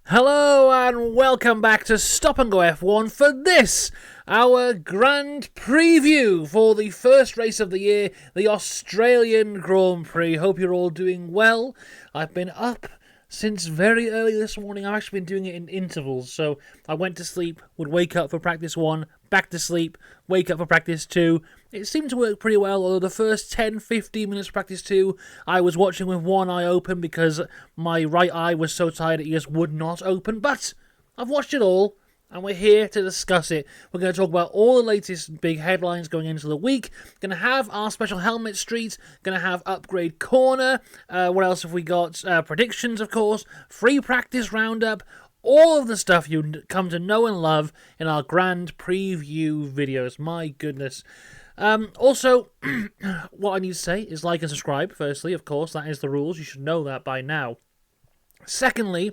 Hello and welcome back to Stop and Go F1 for this, our grand preview for the first race of the year, the Australian Grand Prix. Hope you're all doing well. I've been up since very early this morning. I've actually been doing it in intervals, so I went to sleep, would wake up for practice 1, back to sleep, wake up for practice 2. It seemed to work pretty well, although the first 10-15 minutes of practice 2, I was watching with one eye open because my right eye was so tired it just would not open. But I've watched it all, and we're here to discuss it. We're going to talk about all the latest big headlines going into the week. Going to have our special helmet street. Going to have upgrade corner. What else have we got? Predictions, of course. Free practice roundup. All of the stuff you come to know and love in our grand preview videos. My goodness. Also, what I need to say is like and subscribe, firstly, of course. That is the rules. You should know that by now. Secondly,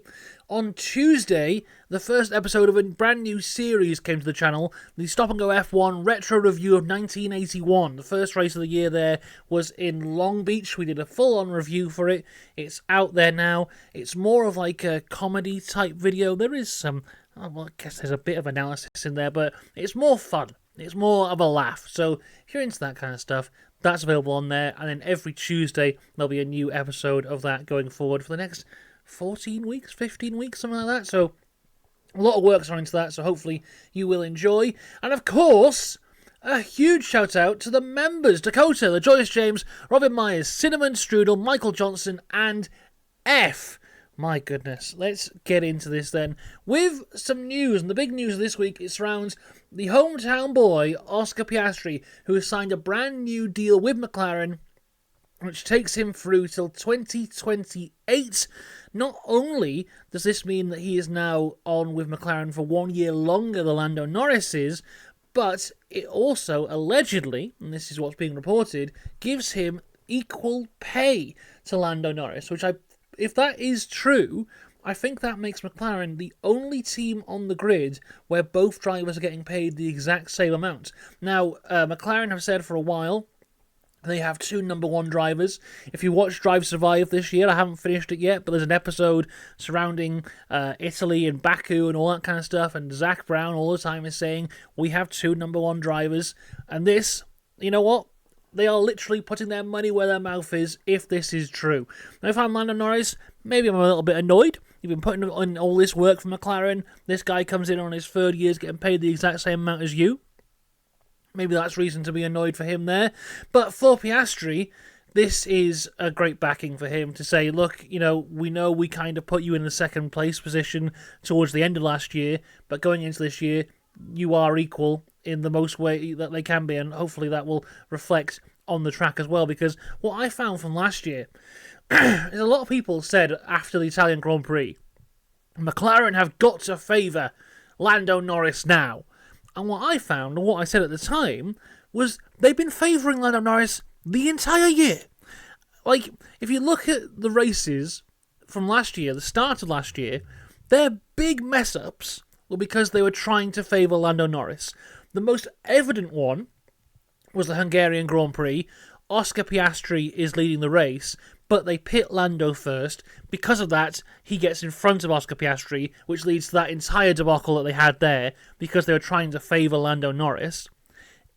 on Tuesday, the first episode of a brand new series came to the channel, the Stop and Go F1 Retro Review of 1981. The first race of the year there was in Long Beach. We did a full-on review for it. It's out there now. It's more of like a comedy-type video. There is some, well, I guess there's a bit of analysis in there, but it's more fun. It's more of a laugh. So if you're into that kind of stuff, that's available on there. And then every Tuesday, there'll be a new episode of that going forward for the next 14 weeks, 15 weeks, something like that. So a lot of work's gone into that, so hopefully you will enjoy. And of course, a huge shout out to the members: Dakota, the Joyce James, Robin Myers, Cinnamon Strudel, Michael Johnson, and F. My goodness, let's get into this then with some news. And the big news this week, it surrounds the hometown boy, Oscar Piastri, who has signed a brand new deal with McLaren, which takes him through till 2028. Not only does this mean that he is now on with McLaren for 1 year longer than Lando Norris is, but it also allegedly, and this is what's being reported, gives him equal pay to Lando Norris, which if that is true, I think that makes McLaren the only team on the grid where both drivers are getting paid the exact same amount. Now, McLaren have said for a while they have two number one drivers. If you watch Drive Survive this year, I haven't finished it yet, but there's an episode surrounding Italy and Baku and all that kind of stuff, and Zach Brown all the time is saying, we have two number one drivers, and this, you know what? They are literally putting their money where their mouth is if this is true. Now, if I'm Lando Norris, maybe I'm a little bit annoyed. You've been putting in all this work for McLaren. This guy comes in on his third year getting paid the exact same amount as you. Maybe that's reason to be annoyed for him there. But for Piastri, this is a great backing for him to say, look, we know we kind of put you in the second place position towards the end of last year, but going into this year, you are equal in the most way that they can be, and hopefully that will reflect on the track as well, because what I found from last year is a lot of people said after the Italian Grand Prix, McLaren have got to favour Lando Norris now. And what I found, and what I said at the time, was they've been favouring Lando Norris the entire year. Like, if you look at the races from last year, the start of last year, their big mess-ups were because they were trying to favour Lando Norris. The most evident one was the Hungarian Grand Prix. Oscar Piastri is leading the race, but they pit Lando first. Because of that, he gets in front of Oscar Piastri, which leads to that entire debacle that they had there, because they were trying to favour Lando Norris.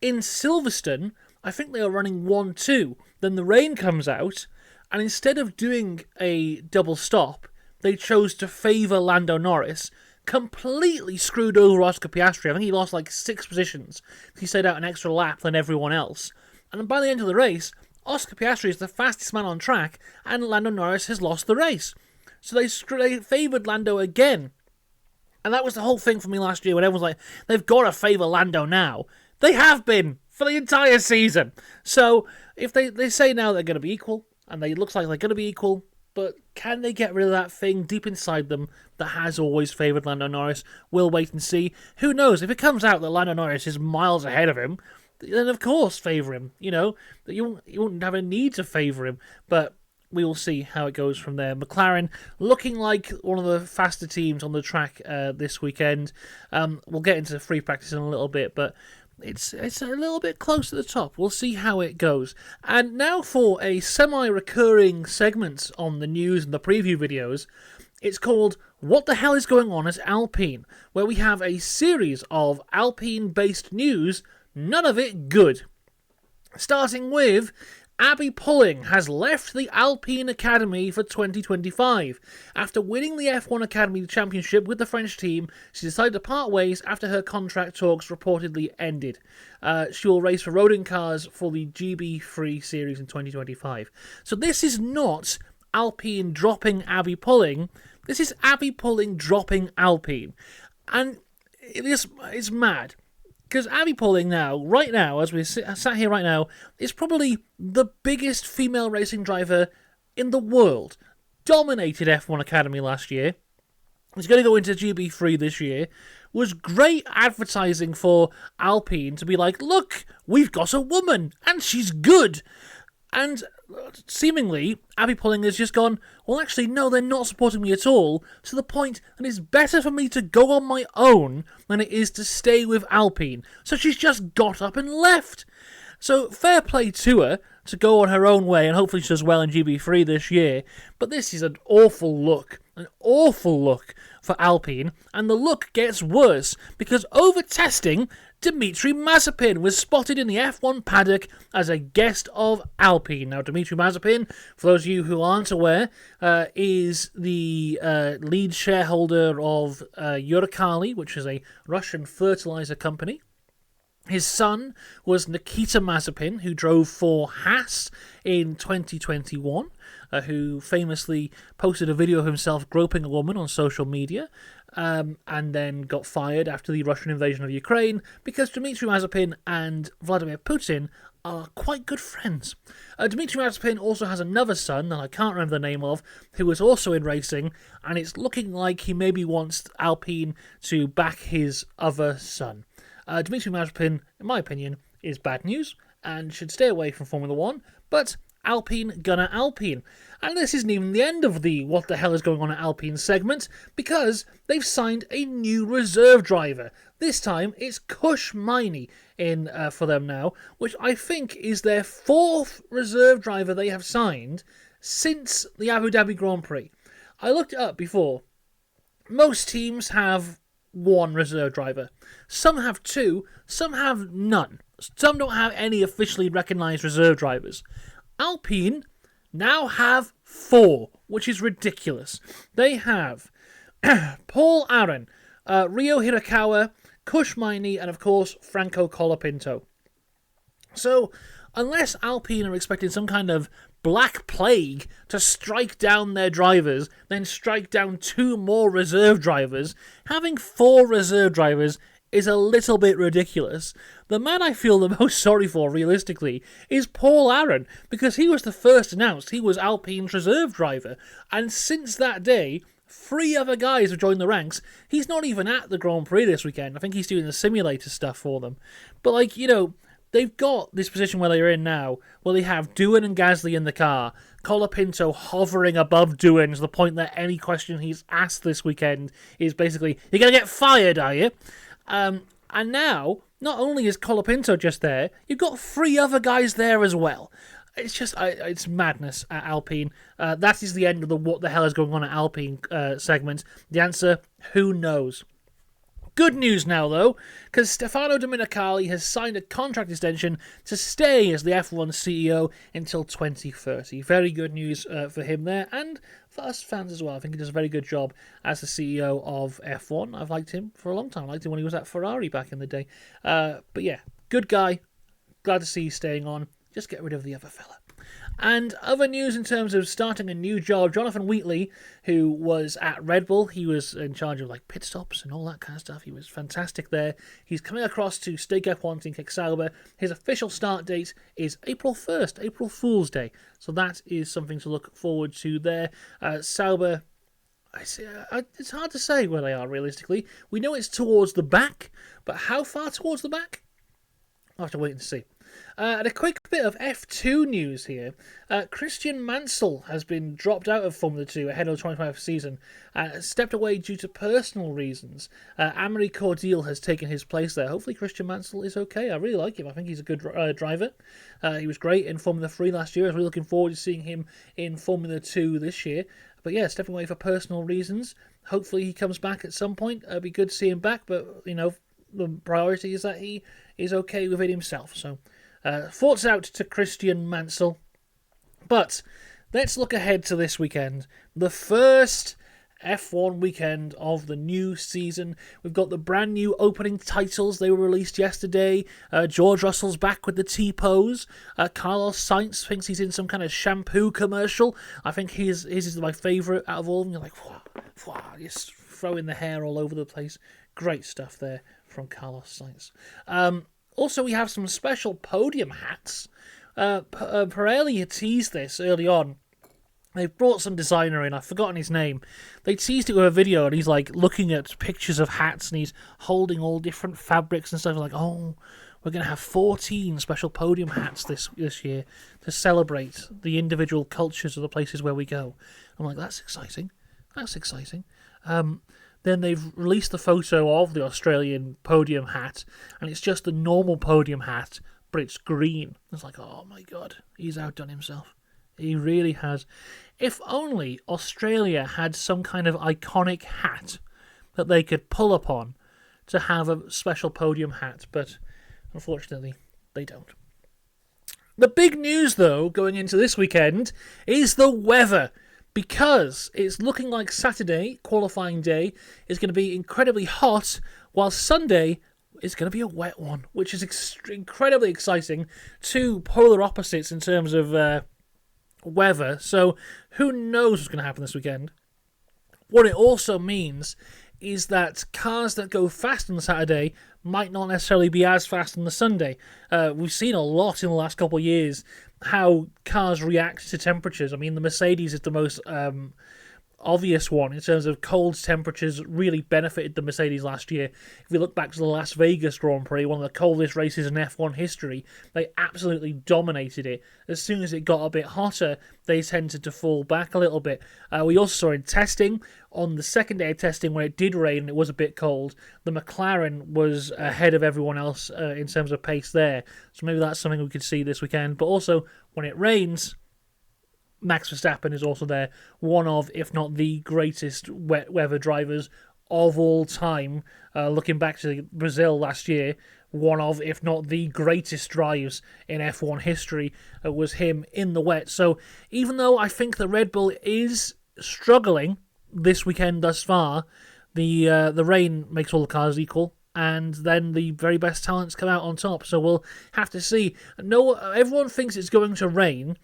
In Silverstone, I think they were running 1-2. Then the rain comes out, and instead of doing a double stop, they chose to favour Lando Norris, completely screwed over Oscar Piastri. I think he lost like 6 positions. He stayed out an extra lap than everyone else. And by the end of the race, Oscar Piastri is the fastest man on track, and Lando Norris has lost the race. So they favoured Lando again. And that was the whole thing for me last year, when everyone's like, they've got to favour Lando now. They have been for the entire season. So if they say now they're going to be equal, and it looks like they're going to be equal, but can they get rid of that thing deep inside them that has always favoured Lando Norris? We'll wait and see. Who knows? If it comes out that Lando Norris is miles ahead of him, then of course favour him. You wouldn't have a need to favour him. But we will see how it goes from there. McLaren looking like one of the faster teams on the track this weekend. We'll get into free practice in a little bit, but it's a little bit close to the top. We'll see how it goes. And now for a semi-recurring segment on the news and the preview videos. It's called what the hell is going on at Alpine, where we have a series of Alpine-based news, none of it good. Starting with, Abby Pulling has left the Alpine Academy for 2025. After winning the F1 Academy Championship with the French team, she decided to part ways after her contract talks reportedly ended. She will race for roading cars for the GB3 series in 2025. So this is not Alpine dropping Abby Pulling, this is Abby Pulling dropping Alpine. And it's mad. Because Abby Pulling right now, as we sat here right now, is probably the biggest female racing driver in the world. Dominated F1 Academy last year. Is going to go into GB3 this year. Was great advertising for Alpine to be like, look, we've got a woman, and she's good. And seemingly, Abby Pulling has just gone, well, actually, no, they're not supporting me at all, to the point that it's better for me to go on my own than it is to stay with Alpine. So she's just got up and left. So fair play to her to go on her own way, and hopefully she does well in GB3 this year. But this is an awful look for Alpine, and the look gets worse, because over testing, Dimitri Mazepin was spotted in the F1 paddock as a guest of Alpine. Now, Dimitri Mazepin, for those of you who aren't aware, is the lead shareholder of Uralkali, which is a Russian fertilizer company. His son was Nikita Mazepin, who drove for Haas in 2021, who famously posted a video of himself groping a woman on social media, and then got fired after the Russian invasion of Ukraine, because Dmitry Mazepin and Vladimir Putin are quite good friends. Dmitry Mazepin also has another son, that I can't remember the name of, who is also in racing, and it's looking like he maybe wants Alpine to back his other son. Dmitry Mazepin, in my opinion, is bad news and should stay away from Formula 1, but Alpine gonna Alpine. And this isn't even the end of the what the hell is going on at Alpine segment, because they've signed a new reserve driver. This time it's Kush Maini in for them now, which I think is their fourth reserve driver they have signed since the Abu Dhabi Grand Prix. I looked it up before. Most teams have one reserve driver. Some have two, some have none. Some don't have any officially recognised reserve drivers. Alpine now have four, which is ridiculous. They have Paul Aron, Ryo Hirakawa, Kush Maini, and of course Franco Colapinto. So, unless Alpine are expecting some kind of black plague to strike down their drivers, then strike down two more reserve drivers, having four reserve drivers is a little bit ridiculous. The man I feel the most sorry for, realistically, is Paul Aron, because he was the first announced he was Alpine's reserve driver, and since that day, 3 other guys have joined the ranks. He's not even at the Grand Prix this weekend. I think he's doing the simulator stuff for them. But, they've got this position where they're in now, where they have Doohan and Gasly in the car, Colapinto hovering above Doohan to the point that any question he's asked this weekend is basically, you're going to get fired, are you? And now, not only is Colapinto just there, you've got 3 other guys there as well. It's just, it's madness at Alpine. That is the end of the what the hell is going on at Alpine segment. The answer, who knows? Good news now, though, because Stefano Domenicali has signed a contract extension to stay as the F1 CEO until 2030. Very good news for him there, and for us fans as well. I think he does a very good job as the CEO of F1. I've liked him for a long time. I liked him when he was at Ferrari back in the day. But yeah, good guy. Glad to see he's staying on. Just get rid of the other fella. And other news in terms of starting a new job, Jonathan Wheatley, who was at Red Bull, he was in charge of pit stops and all that kind of stuff. He was fantastic there. He's coming across to Stake F1 in Kick Sauber. His official start date is April 1st, April Fool's Day. So that is something to look forward to there. Sauber, it's hard to say where they are realistically. We know it's towards the back, but how far towards the back? I'll have to wait and see. And a quick bit of F2 news here. Christian Mansell has been dropped out of Formula 2 ahead of the 2025 season, stepped away due to personal reasons. Amaury Cordeel has taken his place there. Hopefully Christian Mansell is okay. I really like him. I think he's a good driver. He was great in Formula 3 last year. I was really looking forward to seeing him in Formula 2 this year. But yeah, stepping away for personal reasons. Hopefully he comes back at some point. It'd be good to see him back, but, the priority is that he is okay with it himself. So, thoughts out to Christian Mansell. But let's look ahead to this weekend. The first F1 weekend of the new season. We've got the brand new opening titles. They were released yesterday. George Russell's back with the T-pose. Carlos Sainz thinks he's in some kind of shampoo commercial. I think his is my favourite out of all of them. You're like, wah, just throwing the hair all over the place. Great stuff there from Carlos Sainz. Also, we have some special podium hats. Pirelli had teased this early on. They've brought some designer in, I've forgotten his name. They teased it with a video and he's like looking at pictures of hats and he's holding all different fabrics and stuff. Like, oh, we're going to have 14 special podium hats this year to celebrate the individual cultures of the places where we go. I'm like, that's exciting. That's exciting. Then they've released the photo of the Australian podium hat and it's just the normal podium hat, but it's green. It's like, oh my God, he's outdone himself. He really has. If only Australia had some kind of iconic hat that they could pull upon to have a special podium hat, but unfortunately they don't. The big news, though, going into this weekend is the weather, because it's looking like Saturday, qualifying day, is going to be incredibly hot, while Sunday is going to be a wet one, which is incredibly exciting. Two polar opposites in terms of weather, so who knows what's going to happen this weekend. What it also means is that cars that go fast on the Saturday might not necessarily be as fast on the Sunday. We've seen a lot in the last couple of years how cars react to temperatures. I mean, the Mercedes is the most obvious one in terms of cold temperatures really benefited the Mercedes last year. If we look back to the Las Vegas Grand Prix, one of the coldest races in F1 history, they absolutely dominated it. As soon as it got a bit hotter, they tended to fall back a little bit. We also saw in testing, on the second day of testing when it did rain and it was a bit cold, the McLaren was ahead of everyone else in terms of pace there. So maybe that's something we could see this weekend. But also, when it rains, Max Verstappen is also there, one of, if not the greatest wet weather drivers of all time. Looking back to Brazil last year, one of, if not the greatest drives in F1 history was him in the wet. So even though I think the Red Bull is struggling this weekend thus far, the rain makes all the cars equal. And then the very best talents come out on top. So we'll have to see. No, everyone thinks it's going to rain.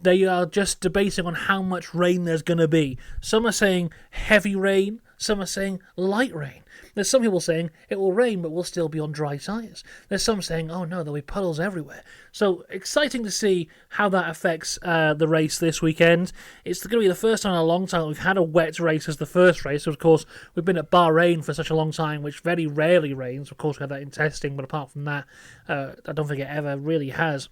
They are just debating on how much rain there's going to be. Some are saying heavy rain. Some are saying light rain. There's some people saying it will rain, but we'll still be on dry tyres. There's some saying, oh no, there'll be puddles everywhere. So exciting to see how that affects the race this weekend. It's going to be the first time in a long time that we've had a wet race as the first race. Of course, we've been at Bahrain for such a long time, which very rarely rains. Of course, we had that in testing, but apart from that, I don't think it ever really has.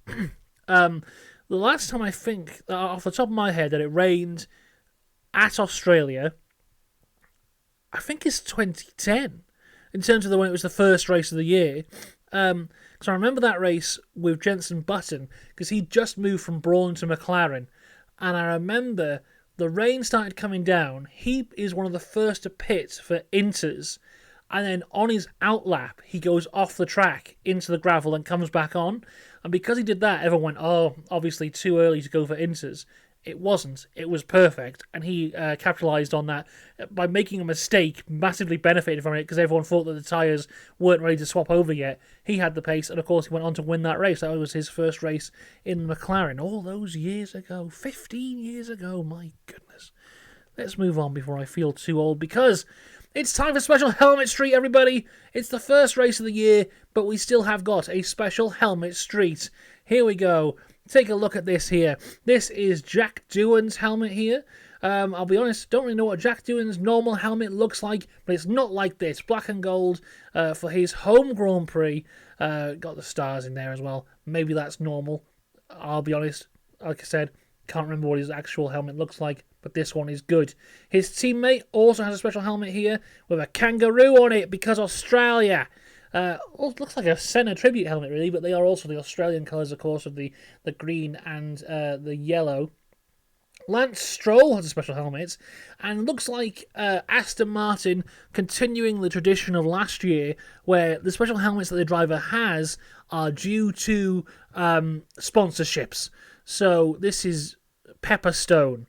The last time I think, off the top of my head, that it rained at Australia, I think it's 2010, in terms of when it was the first race of the year. So I remember that race with Jenson Button, because he just moved from Brawn to McLaren, and I remember the rain started coming down. He is one of the first to pit for inters, and then on his outlap, he goes off the track into the gravel and comes back on. And because he did that, everyone went, oh, obviously too early to go for inters. It wasn't. It was perfect. And he capitalised on that by making a mistake, massively benefited from it because everyone thought that the tyres weren't ready to swap over yet. He had the pace, and of course he went on to win that race. That was his first race in McLaren all those years ago. 15 years ago, my goodness. Let's move on before I feel too old, because it's time for Special Helmet Street, everybody. It's the first race of the year, but we still have got a Special Helmet Street. Here we go. Take a look at this here. This is Jack Doohan's helmet here. I'll be honest, don't really know what Jack Doohan's normal helmet looks like, but it's not like this. Black and gold for his home Grand Prix. Got the stars in there as well. Maybe that's normal. I'll be honest, like I said, can't remember what his actual helmet looks like, but this one is good. His teammate also has a special helmet here with a kangaroo on it because Australia. Looks like a Senna tribute helmet really, but they are also the Australian colours, of course, of the green and the yellow. Lance Stroll has a special helmet, and looks like Aston Martin continuing the tradition of last year, where the special helmets that the driver has are due to sponsorships. So this is Pepperstone.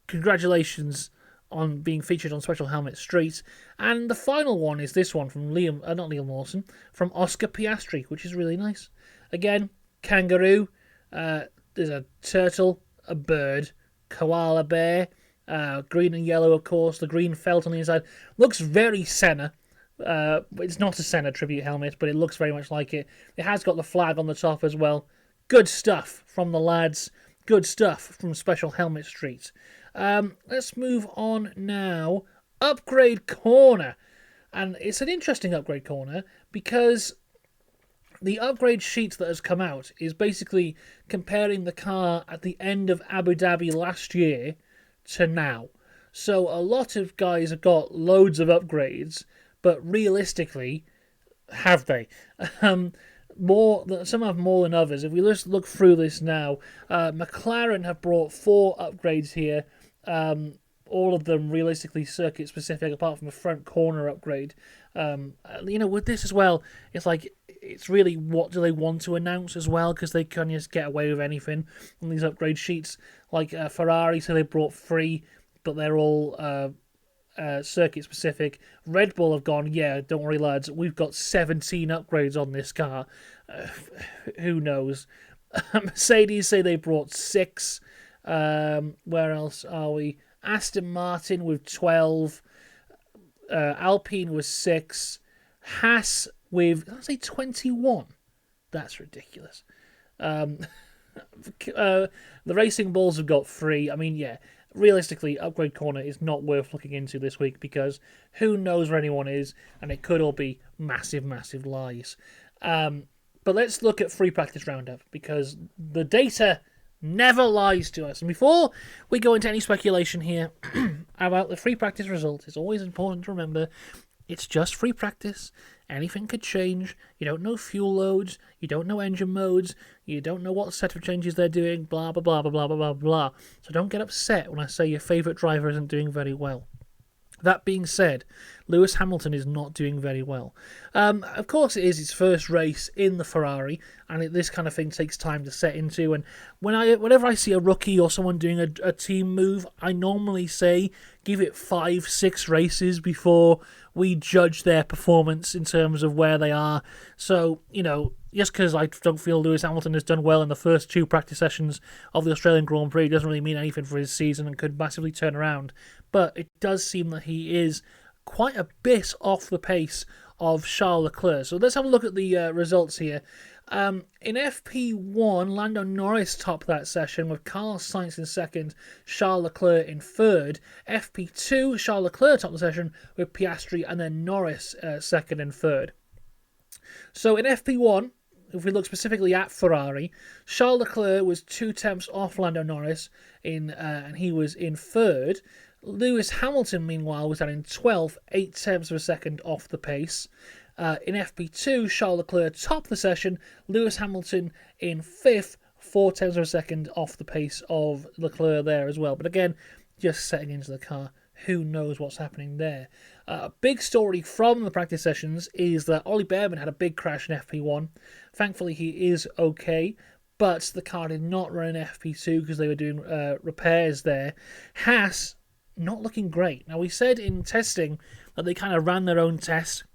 Congratulations on being featured on Special Helmet Street. And the final one is this one from not Liam Lawson, from Oscar Piastri, which is really nice. Again, kangaroo, there's a turtle, a bird, koala bear, green and yellow, of course, the green felt on the inside. Looks very Senna. It's not a Senna tribute helmet, but it looks very much like it. It has got the flag on the top as well. Good stuff from the lads. Good stuff from Special Helmet Street. Let's move on now. Upgrade Corner. And it's an interesting upgrade corner because the upgrade sheet that has come out is basically comparing the car at the end of Abu Dhabi last year to now. So a lot of guys have got loads of upgrades, but realistically, have they? Some have more than others. If we just look through this now, McLaren have brought 4 upgrades here. All of them realistically circuit specific, apart from a front corner upgrade. With this as well, it's really what do they want to announce as well, because they can just get away with anything on these upgrade sheets. Like Ferrari, so they brought 3, but they're all circuit specific. Red Bull have gone, yeah, don't worry lads, we've got 17 upgrades on this car. Who knows? Mercedes say they brought 6. Where else are we? Aston Martin with 12. Alpine with 6. Haas with, did I say 21? That's ridiculous. The Racing Bulls have got 3. I mean, yeah, realistically, Upgrade Corner is not worth looking into this week because who knows where anyone is, and it could all be massive, massive lies. But let's look at Free Practice Roundup because the data never lies to us. And before we go into any speculation here about the free practice result, it's always important to remember it's just free practice. Anything could change. You don't know fuel loads. You don't know engine modes. You don't know what set of changes they're doing. Blah, blah, blah, blah, blah, blah, blah. So don't get upset when I say your favourite driver isn't doing very well. That being said, Lewis Hamilton is not doing very well. Of course, it is his first race in the Ferrari, and this kind of thing takes time to set into. And whenever I see a rookie or someone doing a team move, I normally say give it 5-6 races before we judge their performance in terms of where they are. So, just because I don't feel Lewis Hamilton has done well in the first 2 practice sessions of the Australian Grand Prix doesn't really mean anything for his season and could massively turn around. But it does seem that he is quite a bit off the pace of Charles Leclerc. So let's have a look at the results here. In FP1, Lando Norris topped that session with Carlos Sainz in second, Charles Leclerc in third. FP2, Charles Leclerc topped the session with Piastri and then Norris second and third. So in FP1, if we look specifically at Ferrari, Charles Leclerc was 2 tenths off Lando Norris, and he was in third. Lewis Hamilton, meanwhile, was down in 12th, 8 tenths of a second off the pace. In FP2, Charles Leclerc topped the session, Lewis Hamilton in 5th, 4 tenths of a second off the pace of Leclerc there as well. But again, just setting into the car, who knows what's happening there. A big story from the practice sessions is that Ollie Bearman had a big crash in FP1. Thankfully, he is okay, but the car did not run in FP2 because they were doing repairs there. Haas, not looking great. Now, we said in testing that they kind of ran their own test,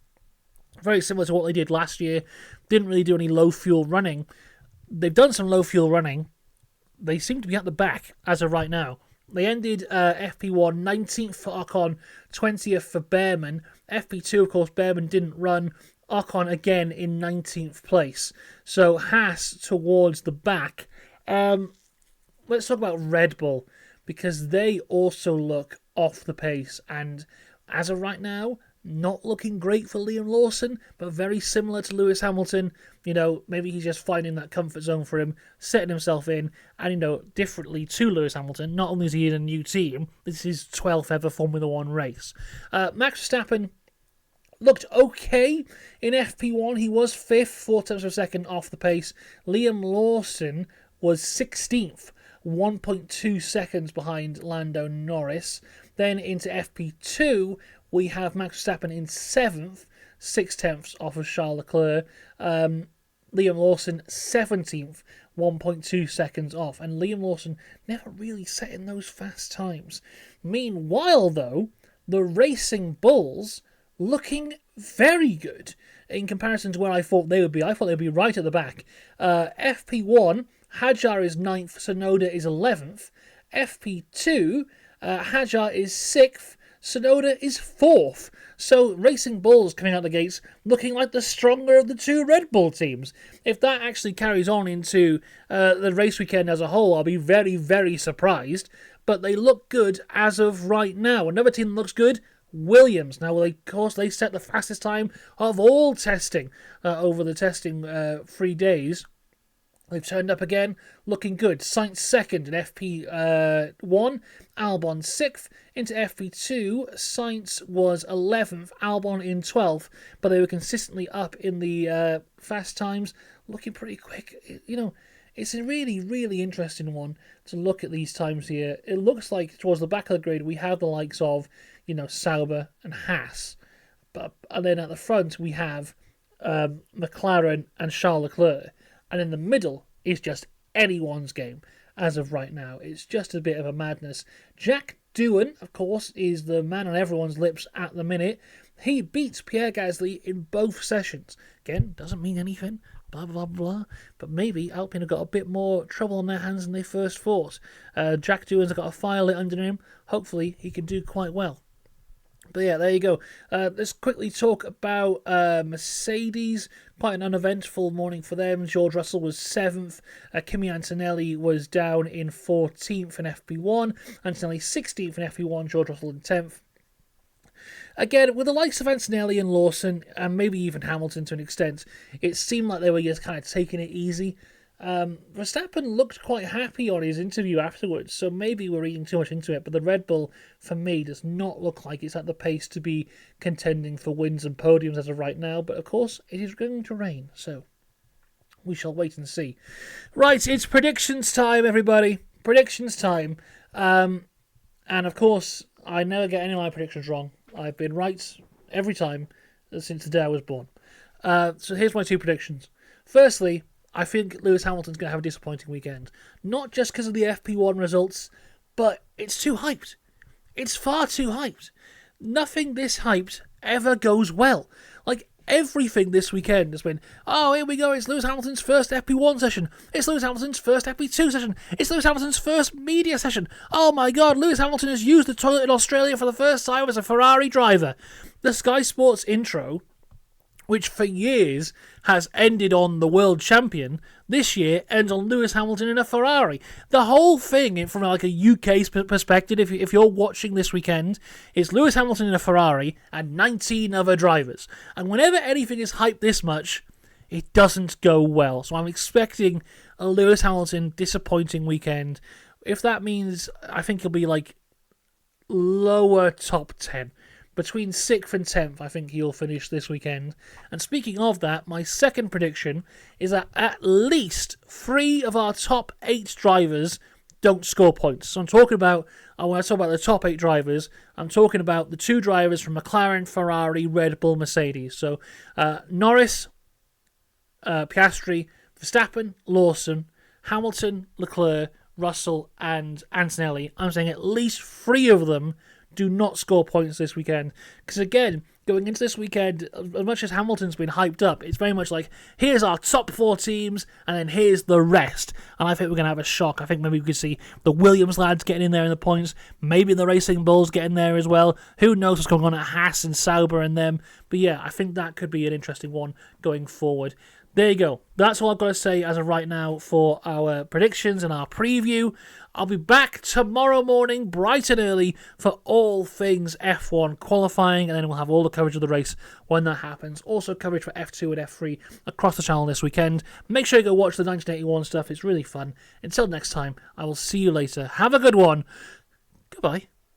very similar to what they did last year. Didn't really do any low fuel running. They've done some low fuel running. They seem to be at the back as of right now. They ended FP1 19th for Ocon, 20th for Bearman. FP2, of course, Bearman didn't run. Ocon again in 19th place. So Haas towards the back. Let's talk about Red Bull, because they also look off the pace. And as of right now, not looking great for Liam Lawson, but very similar to Lewis Hamilton. Maybe he's just finding that comfort zone for him, setting himself in, and, differently to Lewis Hamilton, not only is he in a new team, this is his 12th ever Formula 1 race. Max Verstappen looked okay in FP1. He was 5th, 4 tenths of a second off the pace. Liam Lawson was 16th, 1.2 seconds behind Lando Norris. Then into FP2, we have Max Verstappen in 7th, 6/10 off of Charles Leclerc. Liam Lawson 17th, 1.2 seconds off. And Liam Lawson never really setting those fast times. Meanwhile, though, the Racing Bulls looking very good in comparison to where I thought they would be. I thought they'd be right at the back. FP1, Hadjar is 9th, Tsunoda is 11th. FP2, Hadjar is 6th, Tsunoda is 4th. So Racing Bulls coming out the gates looking like the stronger of the two Red Bull teams. If that actually carries on into the race weekend as a whole, I'll be very, very surprised. But they look good as of right now. Another team that looks good, Williams. Now, of course, they set the fastest time of all testing over the testing 3 days. They've turned up again, looking good. Sainz 2nd in FP1, Albon 6th. Into FP2, Sainz was 11th, Albon in 12th, but they were consistently up in the fast times, looking pretty quick. It's a really, really interesting one to look at these times here. It looks like towards the back of the grid we have the likes of, Sauber and Haas, and then at the front we have McLaren and Charles Leclerc. And in the middle is just anyone's game as of right now. It's just a bit of a madness. Jack Doohan, of course, is the man on everyone's lips at the minute. He beats Pierre Gasly in both sessions. Again, doesn't mean anything, blah, blah, blah. But maybe Alpine have got a bit more trouble on their hands than they first thought. Jack Doohan's got a fire lit under him. Hopefully he can do quite well. But yeah, there you go. Let's quickly talk about Mercedes. Quite an uneventful morning for them. George Russell was 7th. Kimi Antonelli was down in 14th in FP1. Antonelli 16th in FP1. George Russell in 10th. Again, with the likes of Antonelli and Lawson, and maybe even Hamilton to an extent, it seemed like they were just kind of taking it easy. Verstappen looked quite happy on his interview afterwards, so maybe we're reading too much into it, but the Red Bull, for me, does not look like it's at the pace to be contending for wins and podiums as of right now, but of course, it is going to rain, so we shall wait and see. Right, it's predictions time, everybody. Predictions time. And of course, I never get any of my predictions wrong. I've been right every time since the day I was born. So here's my 2 predictions. Firstly, I think Lewis Hamilton's going to have a disappointing weekend. Not just because of the FP1 results, but it's too hyped. It's far too hyped. Nothing this hyped ever goes well. Like, everything this weekend has been, oh, here we go, it's Lewis Hamilton's first FP1 session. It's Lewis Hamilton's first FP2 session. It's Lewis Hamilton's first media session. Oh my god, Lewis Hamilton has used the toilet in Australia for the first time as a Ferrari driver. The Sky Sports intro, which for years has ended on the world champion, this year ends on Lewis Hamilton in a Ferrari. The whole thing, from like a UK perspective, if you're watching this weekend, is Lewis Hamilton in a Ferrari and 19 other drivers. And whenever anything is hyped this much, it doesn't go well. So I'm expecting a Lewis Hamilton disappointing weekend. If that means, I think he'll be like lower top 10. Between 6th and 10th, I think he'll finish this weekend. And speaking of that, my second prediction is that at least 3 of our top 8 drivers don't score points. So I'm talking about, when I talk about the top 8 drivers, I'm talking about the 2 drivers from McLaren, Ferrari, Red Bull, Mercedes. So Norris, Piastri, Verstappen, Lawson, Hamilton, Leclerc, Russell, and Antonelli. I'm saying at least 3 of them do not score points this weekend. Because again, going into this weekend, as much as Hamilton's been hyped up, it's very much like, here's our top 4 teams, and then here's the rest. And I think we're going to have a shock. I think maybe we could see the Williams lads getting in there in the points, maybe the Racing Bulls getting there as well. Who knows what's going on at Haas and Sauber and them. But yeah, I think that could be an interesting one going forward. There you go. That's all I've got to say as of right now for our predictions and our preview. I'll be back tomorrow morning, bright and early, for all things F1 qualifying, and then we'll have all the coverage of the race when that happens. Also coverage for F2 and F3 across the channel this weekend. Make sure you go watch the 1981 stuff. It's really fun. Until next time, I will see you later. Have a good one. Goodbye.